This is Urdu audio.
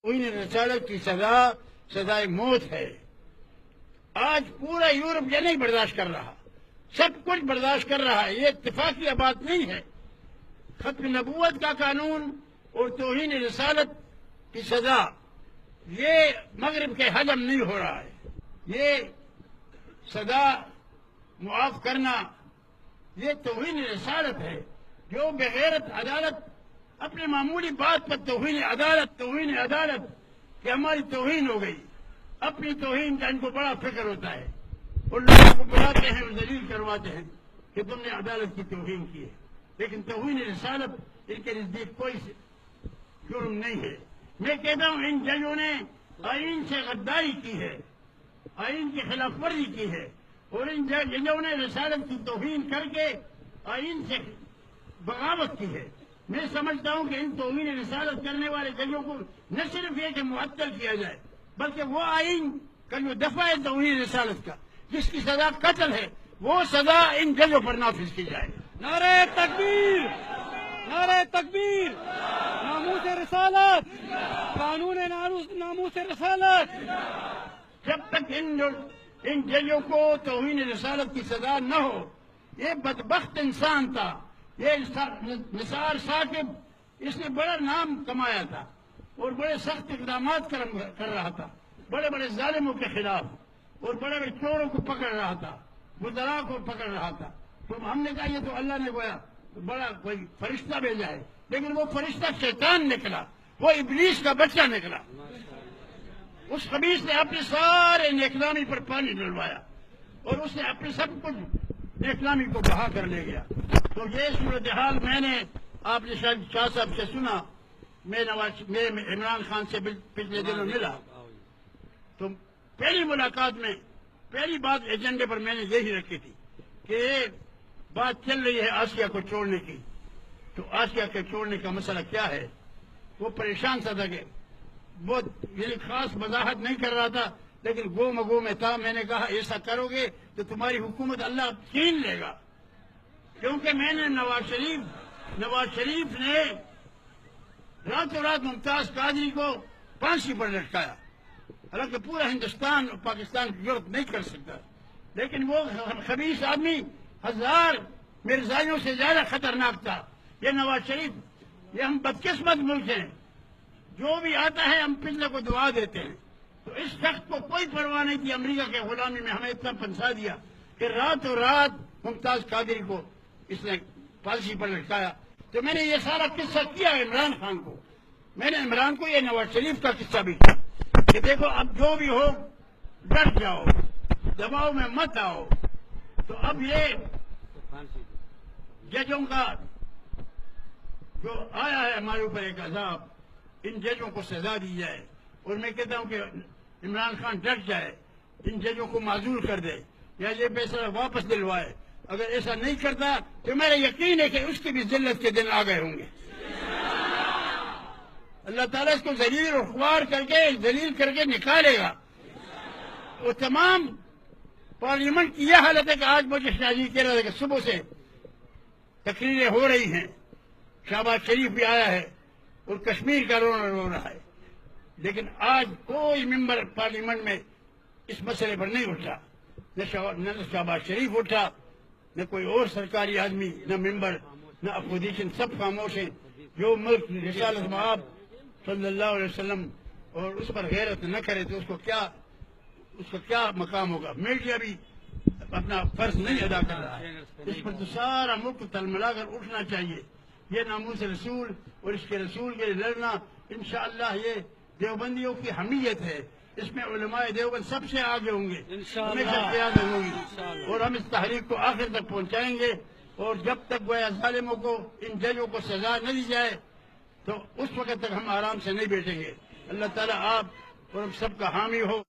توہین رسالت کی سزا سزائے موت ہے۔ آج پورا یورپ یہ نہیں برداشت کر رہا، سب کچھ برداشت کر رہا ہے، یہ اتفاقی بات نہیں ہے۔ ختم نبوت کا قانون اور توہین رسالت کی سزا یہ مغرب کے حجم نہیں ہو رہا ہے۔ یہ سزا معاف کرنا یہ توہین رسالت ہے۔ جو بغیرت عدالت اپنے معمولی بات پر توہین عدالت کہ ہماری توہین ہو گئی، اپنی توہین کا ان کو بڑا فکر ہوتا ہے، اور لوگوں کو بلاتے ہیں اور ذلیل کرواتے ہیں کہ تم نے عدالت کی توہین کی ہے، لیکن توہین رسالت ان کے نزدیک کوئی جرم نہیں ہے۔ میں کہتا ہوں ان ججوں نے آئین سے غداری کی ہے، آئین کی خلاف ورزی کی ہے، اور ان ججوں نے رسالت کی توہین کر کے آئین سے بغاوت کی ہے۔ میں سمجھتا ہوں کہ ان توہین رسالت کرنے والے ججوں کو نہ صرف یہ کہ معطل کیا جائے، بلکہ وہ آئین کا جو دفعہ ہے توہین رسالت کا، جس کی سزا قتل ہے، وہ سزا ان ججوں پر نافذ کی جائے۔ نعرہ تکبیر، نعرہ تکبیر، ناموس رسالت، قانون ناموس رسالت۔ جب تک ان ججوں کو توہین رسالت کی سزا نہ ہو، یہ بدبخت انسان تھا، یہ نثار ثاقب، اس نے بڑا نام کمایا تھا اور بڑے سخت اقدامات کر رہا تھا، بڑے بڑے ظالموں کے خلاف، اور بڑے بڑے چوروں کو پکڑ رہا تھا، بدراء کو پکڑ رہا تھا۔ تو ہم نے کہا یہ تو اللہ نے گویا بڑا کوئی فرشتہ بھیجا ہے، لیکن وہ فرشتہ شیطان نکلا، وہ ابلیس کا بچہ نکلا۔ اس خبیث نے اپنے سارے نیکلامی پر پانی ڈلوایا، اور اس نے اپنے سب کچھ نیکلامی کو بہا کر لے گیا۔ تو یہ صورتحال میں نے آپ نے شاہ صاحب سے سنا، میں عمران خان سے پچھلے دنوں ملا، تو پہلی ملاقات میں پہلی بات ایجنڈے پر میں نے یہی رکھی تھی کہ بات چل رہی ہے آسیہ کو چھوڑنے کی۔ تو آسیہ کے چھوڑنے کا مسئلہ کیا ہے؟ وہ پریشان سا تھا کہ بہت یعنی خاص وضاحت نہیں کر رہا تھا، لیکن گو مگو میں تھا۔ میں نے کہا ایسا کرو گے تو تمہاری حکومت اللہ چھین لے گا، کیونکہ میں نے نواز شریف نے راتوں رات ممتاز قادری کو پھانسی پر لٹکایا، حالانکہ پورا ہندوستان اور پاکستان کی ضرورت نہیں کر سکتا، لیکن وہ خبیث آدمی 1000 مرزائیوں سے زیادہ خطرناک تھا۔ یہ نواز شریف، یہ ہم بدقسمت ملک ہیں، جو بھی آتا ہے ہم پچھلے کو دعا دیتے ہیں۔ تو اس شخص کو کوئی پرواہ نہیں تھی امریکہ کے غلامی میں، ہمیں اتنا پھنسا دیا کہ راتوں رات ممتاز قادری کو اس نے پھانسی پر لٹکایا۔ تو میں نے یہ سارا قصہ کیا عمران خان کو، میں نے عمران کو یہ نواز شریف کا قصہ بھی کیا کہ دیکھو اب جو بھی ہو ڈٹ جاؤ، دباؤ میں مت آؤ۔ تو اب یہ ججوں کا جو آیا ہے ہمارے اوپر ایک عذاب، ان ججوں کو سزا دی جائے، اور میں کہتا ہوں کہ عمران خان ڈٹ جائے، ان ججوں کو معذور کر دے یا یہ فیصلہ واپس دلوائے۔ اگر ایسا نہیں کرتا تو میرا یقین ہے کہ اس کی بھی ذلت کے دن آ گئے ہوں گے۔ اللہ تعالیٰ اس کو ذلیل و خوار ذلیل کر کے نکالے گا۔ وہ تمام پارلیمنٹ کی یہ حالت ہے کہ آج مجھے شاہجی کہہ رہا تھا کہ صبح سے تقریریں ہو رہی ہیں، شہباز شریف بھی آیا ہے اور کشمیر کا رونا رو رہا ہے، لیکن آج کوئی ممبر پارلیمنٹ میں اس مسئلے پر نہیں اٹھا، نہ شہباز شریف اٹھا، نہ کوئی اور سرکاری آدمی، نہ ممبر، نہ اپوزیشن، سب خاموش ہیں۔ جو ملک رسالت مآب صلی اللہ علیہ وسلم اور اس پر غیرت نہ کرے تو اس کا کیا مقام ہوگا؟ میڈیا بھی اپنا فرض نہیں ادا کر رہا ہے، اس پر تو سارا ملک تلملا کر اٹھنا چاہیے۔ یہ ناموس رسول اور اس کے رسول کے لڑنا انشاءاللہ یہ دیوبندیوں کی حمیت ہے، اس میں علماء دیوبند سب سے آگے ہوں گے، ہمیشہ قیادت ہوگی، اور ہم اس تحریک کو آخر تک پہنچائیں گے۔ اور جب تک گویا ظالموں کو، ان ججوں کو سزا نہ دی جائے تو اس وقت تک ہم آرام سے نہیں بیٹھیں گے۔ اللہ تعالیٰ آپ اور ہم سب کا حامی ہو۔